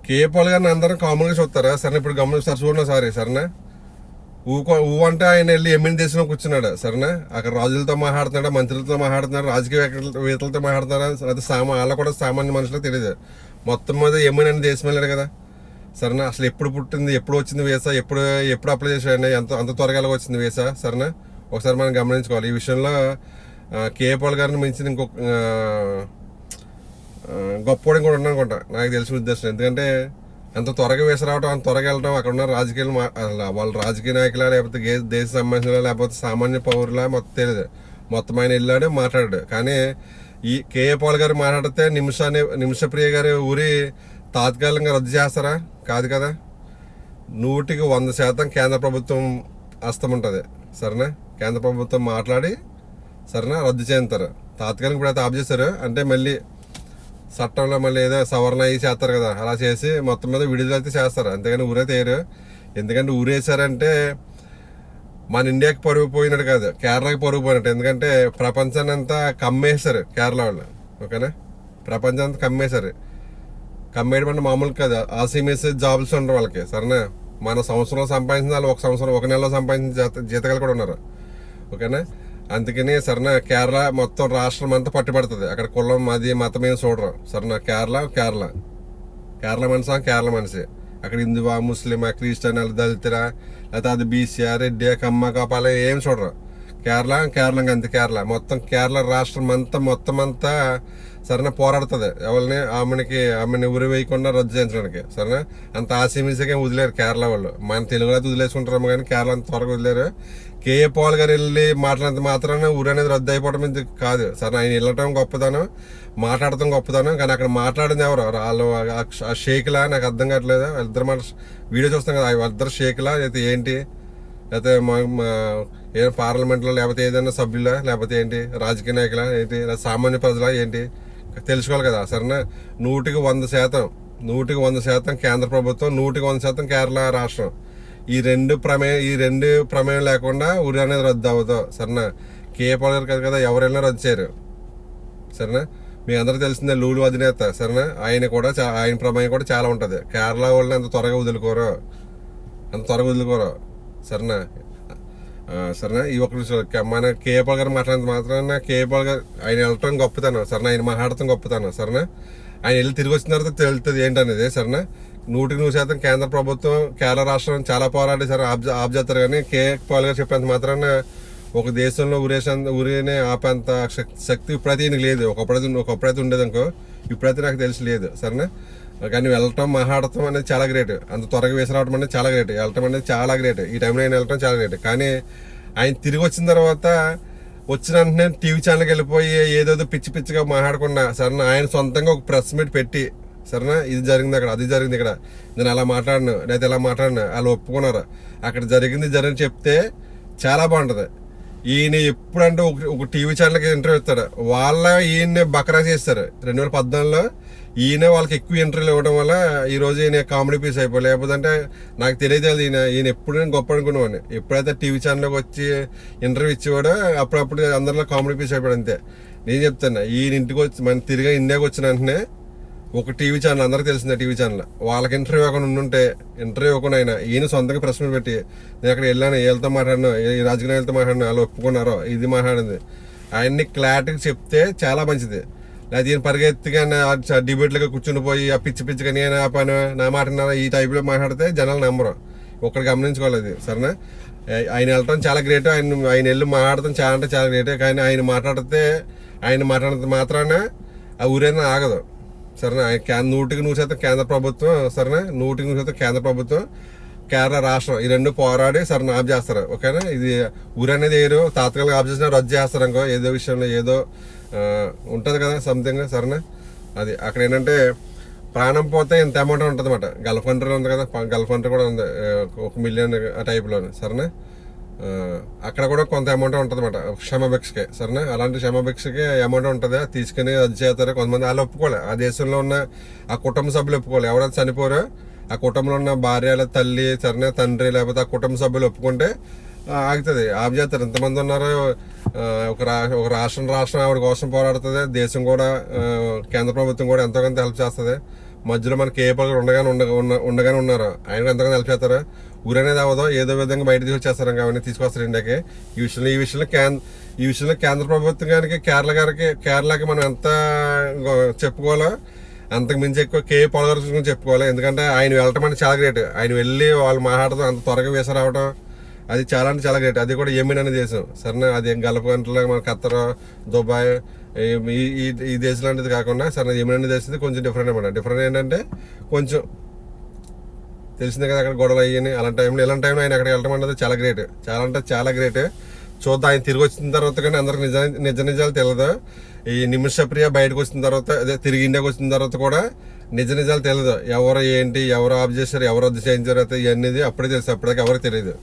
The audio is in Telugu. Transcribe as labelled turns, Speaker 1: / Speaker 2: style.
Speaker 1: కేఏ పాల్ గారిని అందరూ కామన్గా చూస్తారా సరే? ఇప్పుడు గమనిస్తారు చూడండి సారీ సరేనా. ఊ అంటే ఆయన వెళ్ళి ఎమ్మెన్ దేశంలో కూర్చున్నాడు సరేనా. అక్కడ రాజులతో మాట్లాడుతున్నాడు, మంత్రులతో మాట్లాడుతున్నాడు, రాజకీయవేత్తలతో మాట్లాడుతున్నాడు. అది వాళ్ళ కూడా సామాన్య మనుషులు తెలియదు. మొత్తం మీద ఎమ్మెన్ అనే దేశం వెళ్ళాడు కదా సరేనా. అసలు ఎప్పుడు పుట్టింది, ఎప్పుడు వచ్చింది వీసా, ఎప్పుడు అప్లై చేశాడు, అంత త్వరగా వచ్చింది వీసా సరేనా. ఒకసారి మనం గమనించుకోవాలి ఈ విషయంలో. కేఏ పాల్ గారిని మించిన ఇంకొక గొప్పవాడిని కూడా ఉన్నానుకుంటా నాకు తెలిసిన ఉద్దేశం. ఎందుకంటే అంత త్వరగా వీసా రావడం, అంత త్వరగా వెళ్ళడం, అక్కడ ఉన్న రాజకీయాలు వాళ్ళ రాజకీయ నాయకులా, లేకపోతే దేశ సంబంధించిన, లేకపోతే సామాన్య పౌరులా మొత్తం తెలియదు. మొత్తం ఆయన వెళ్ళాడు మాట్లాడాడు. కానీ ఈ కేఏ పాల్ గారు మాట్లాడితే నిమిషప్రియ గారి ఊరి తాత్కాలికంగా రద్దు చేస్తారా? కాదు కదా. 100% కేంద్ర ప్రభుత్వం హస్తం ఉంటుంది సరేనా. కేంద్ర ప్రభుత్వం మాట్లాడి సరేనా రద్దు చేస్తారు. తాత్కాలికంగా ఇప్పుడైతే ఆఫ్ చేశారు అంటే మళ్ళీ చట్టంలో మళ్ళీ ఏదో సవరణ అయ్యి చేస్తారు కదా, అలా చేసి మొత్తం మీద విడుదలైతే చేస్తారు. అంతేగాని ఊరైతే వేయరు. ఎందుకంటే ఊరేసారంటే మన ఇండియాకి పరుగు పోయినట్టు కాదు, కేరళకి పరుగు పోయినట్టు. ఎందుకంటే ప్రపంచాన్ని అంతా కమ్మేశారు కేరళ వాళ్ళు. ఓకేనా, ప్రపంచం అంతా కమ్మేశారు. కమ్మేయడం అంటే మామూలు కాదు. ఆసీమేసే జాబ్స్ ఉండరు వాళ్ళకి సరేనా. మన సంవత్సరంలో సంపాదించిన వాళ్ళు ఒక నెలలో సంపాదించిన జీతగాలు కూడా ఉన్నారు. ఓకేనా, అందుకని సరేనా కేరళ మొత్తం రాష్ట్రం అంతా పట్టుబడుతుంది. అక్కడ కులం అది మతం ఏం చూడరు సరేనా. కేరళ మనిషి. అక్కడ హిందువా, ముస్లిమా, క్రిస్టియన్, దళితురా, లేకపోతే అది బీసీఆ, రెడ్డి, కమ్మ, కాపాల ఏం చూడరు. కేరళ అంతే. మొత్తం కేరళ రాష్ట్రం అంతా మొత్తం అంతా సరేనా పోరాడుతుంది ఎవరిని ఆమెని ఉరి వేయకుండా రద్దు చేయించడానికి సరేనా. అంత ఆసీమీసగా వదిలేరు కేరళ వాళ్ళు. మన తెలుగులో అయితే వదిలేసుకుంటారేమో కానీ కేరళ అంత త్వరగా వదిలేరు. కేఏ పాల్ గారు వెళ్ళి మాట్లాడినంత మాత్రాన ఊరు అనేది రద్దు అయిపోవడం ఇది కాదు సరే. ఆయన వెళ్ళటం గొప్పదనం, మాట్లాడటం గొప్పదనం. కానీ అక్కడ మాట్లాడింది ఎవరు? వాళ్ళు ఆ షేక్లా నాకు అర్థం కావట్లేదు. ఇద్దరు వీడియో చూస్తాం కదా, ఇద్దరు షేక్లా అయితే ఏంటి, లేకపోతే ఏ పార్లమెంట్లో లేకపోతే ఏదైనా సభ్యులా, లేకపోతే ఏంటి రాజకీయ నాయకులా ఏంటి, సామాన్య ప్రజలా ఏంటి తెలుసుకోవాలి కదా సరేనా. 100% కేంద్ర ప్రభుత్వం, 100% కేరళ రాష్ట్రం. ఈ రెండు ప్రమేయం లేకుండా ఊరి అనేది రద్దు అవ్వదు సరేనా. కేఏ పాల్ గారు కాదు కదా, ఎవరైనా రద్దు చేయరు సరేనా. మీ అందరికీ తెలిసిందే లూలు అధినేత సరేనా. ఆయన ప్రమేయం కూడా చాలా ఉంటుంది. కేరళ వాళ్ళని అంత త్వరగా వదులుకోరు సరేనా. ఈ ఒక్క మన కేఏ పాల్ గారు మాట్లాడినంత మాత్రాన కేఏ పాల్ గారు ఆయన వెళ్ళటం గొప్పతనం సరేనా. ఆయన మాట్లాడటం గొప్పతనం సరేనా. ఆయన వెళ్ళి తిరిగి వచ్చిన తర్వాత తెలుస్తుంది ఏంటనేది సరేనా. 100% కేంద్ర ప్రభుత్వం కేరళ రాష్ట్రం చాలా పోరాడి సరే ఆఫ్ చేస్తారు. కానీ కేఏ పాల్ గారు చెప్పేంత మాత్రాన ఒక దేశంలో ఊరినే ఆపేంత శక్తి ఇప్పుడైతే ఈయనకి లేదు. ఒకప్పుడైతే ఉండేది అనుకో, ఇప్పుడైతే నాకు తెలిసి లేదు సరేనా. కానీ వెళ్ళటం మాట్లాడటం అనేది చాలా గ్రేట్. అంత త్వరగా వేసి రావడం అనేది చాలా గ్రేట్. వెళ్ళటం అనేది చాలా గ్రేట్. ఈ టైంలో ఆయన వెళ్ళటం చాలా గ్రేట్. కానీ ఆయన తిరిగి వచ్చిన తర్వాత వచ్చిన వెంటనే టీవీ ఛానల్కి వెళ్ళిపోయి ఏదేదో పిచ్చిగా మాట్లాడకుండా సరేనా. ఆయన సొంతంగా ఒక ప్రెస్ మీట్ పెట్టి సరేనా, ఇది జరిగింది అక్కడ, అది జరిగింది ఇక్కడ, నేను అలా మాట్లాడినా లేకపోతే ఇలా మాట్లాడినా, వాళ్ళు ఒప్పుకున్నారు, అక్కడ జరిగింది చెప్తే చాలా బాగుంటుంది. ఈయన ఎప్పుడంటే ఒక టీవీ ఛానల్కి ఇంటర్వ్యూ ఇస్తాడు, ఈయన్ని బకరా చేస్తారు 2014లో. ఈయన వాళ్ళకి ఎక్కువ ఇంటర్వ్యూలు ఇవ్వడం వల్ల ఈరోజు ఈయన కామెడీ పీస్ అయిపోయి. లేకపోతే అంటే నాకు తెలియదు ఈయన ఎప్పుడు నేను గొప్ప అనుకునేవాడిని. ఎప్పుడైతే టీవీ ఛానల్లోకి వచ్చి ఇంటర్వ్యూ ఇచ్చేవాడో అప్పుడప్పుడు అందరిలో కామెడీ పీస్ అయిపోయాడు అంతే. నేను చెప్తాను, ఈయన ఇంటికి వచ్చి మన తిరిగి ఇండియాకి వచ్చిన వెంటనే ఒక టీవీ ఛానల్ అందరికి తెలిసిందే, టీవీ ఛానల్ వాళ్ళకి ఇంటర్వ్యూ ఇవ్వకుండా ఈయన సొంతంగా ప్రశ్న పెట్టి నేను అక్కడ వెళ్ళాను, వీళ్ళతో మాట్లాడినా, ఈ రాజకీయ నాయకులతో మాట్లాడినా, వాళ్ళు ఒప్పుకున్నారో ఇది మాట్లాడింది ఆయన్ని క్లారిటీగా చెప్తే చాలా మంచిది. లేదా ఈయన పరిగెత్తిగా డిబేట్లుగా కూర్చుని పోయి ఆ పిచ్చిగా నేను ఆపాను నా మాట ఈ టైప్లో మాట్లాడితే జనాలు నమ్మరు. ఒకటి గమనించుకోవాలి అది సరేనా. ఆయన వెళ్ళటం చాలా గ్రేట్. ఆయన వెళ్ళి మాట్లాడటం చాలా అంటే చాలా గ్రేట్. కానీ ఆయన మాట్లాడినంత మాత్రాన ఆ ఊరైనా ఆగదు సరేనా. 100% కేంద్ర ప్రభుత్వం సరేనా. 100% కేంద్ర ప్రభుత్వం, కేరళ రాష్ట్రం ఈ రెండు పోరాడి సరేనా ఆఫ్ చేస్తారు. ఓకేనా. ఇది ఊరు అనేది ఏరు తాత్కాలిక ఆఫ్ చేసినా రద్దు చేస్తారు అనుకో, ఏదో విషయంలో ఏదో ఉంటుంది కదా సంథింగ్ సరేనా. అది అక్కడ ఏంటంటే ప్రాణం పోతే ఇంత అమౌంట్ ఉంటుంది అన్నమాట. గల్ఫ్ కంట్రీ ఉంది కదా, గల్ఫ్ కంట్రీ కూడా ఉంది 1 మిలియన్ ఆ టైప్లోనే సరేనా. అక్కడ కూడా కొంత అమౌంట్ ఉంటుంది అన్నమాట క్షమాభిక్షకి సరేనా. అలాంటి క్షమాభిక్షకి అమౌంట్ ఉంటుంది, తీసుకుని రద్దు చేస్తారు. కొంతమంది వాళ్ళు ఒప్పుకోవాలి, ఆ దేశంలో ఉన్న ఆ కుటుంబ సభ్యులు ఒప్పుకోవాలి. ఎవరైతే చనిపోరో ఆ కుటుంబంలో ఉన్న భార్య, తల్లి సరేనా, తండ్రి లేకపోతే ఆ కుటుంబ సభ్యులు ఒప్పుకుంటే ఆగుతుంది, ఆఫ్ చేస్తారు. ఎంతమంది ఉన్నారు. ఒక రాష్ట్రం ఆవిడ కోసం పోరాడుతుంది. దేశం కూడా కేంద్ర ప్రభుత్వం కూడా ఎంతో కొంత హెల్ప్ చేస్తుంది. మధ్యలో మన కేఏపాల్ గారు ఉండగానే ఉన్నారు. ఆయన ఎంతగానో హెల్ప్ చేస్తారా? ఊరనేది అవ్వదో ఏదో విధంగా బయట తీసుకొచ్చేస్తారు అవన్నీ తీసుకొస్తారు ఇండియాకి. ఈ విషయంలో కేంద్ర ప్రభుత్వం గారికి కేరళకి మనం ఎంత చెప్పుకోవాలో అంతకు మించి ఎక్కువ కేఏపాల్ గారి గురించి చెప్పుకోవాలి. ఎందుకంటే ఆయన వెళ్ళటం అంటే చాలా గ్రేట్. ఆయన వెళ్ళి వాళ్ళు మాట్లాడటం అంత త్వరగా వీసా రావడం అది చాలా అంటే చాలా గ్రేట్. అది కూడా యెమెన్ అనే దేశం సరేనా. అది గల్ఫ్ కంట్రీలో మన ఖత్తర్, దుబాయ్ ఈ దేశం లాంటిది కాకుండా సరే యెమెన్ అనే దేశం కొంచెం డిఫరెంట్ అనమాట. డిఫరెంట్ ఏంటంటే కొంచెం తెలిసిందే కదా అక్కడ గొడవలు అయ్యాయి. ఇలాంటి టైంలో ఆయన అక్కడికి వెళ్ళడం అనేది చాలా గ్రేట్. చాలా అంటే చాలా గ్రేట్. చూద్దాం ఆయన తిరిగి వచ్చిన తర్వాత కానీ అందరికి నిజాలు తెలియదు. ఈ నిమిషప్రియ బయటకు వచ్చిన తర్వాత అదే తిరిగి ఇండియాకి వచ్చిన తర్వాత కూడా నిజాలు తెలియదు. ఎవరు ఏంటి, ఎవరు ఆఫ్ చేశారు, ఎవరు రద్దు చేయించారు అయితే ఇవన్నీ అప్పుడే తెలుసు. అప్పటిదాకా ఎవరికి తెలియదు.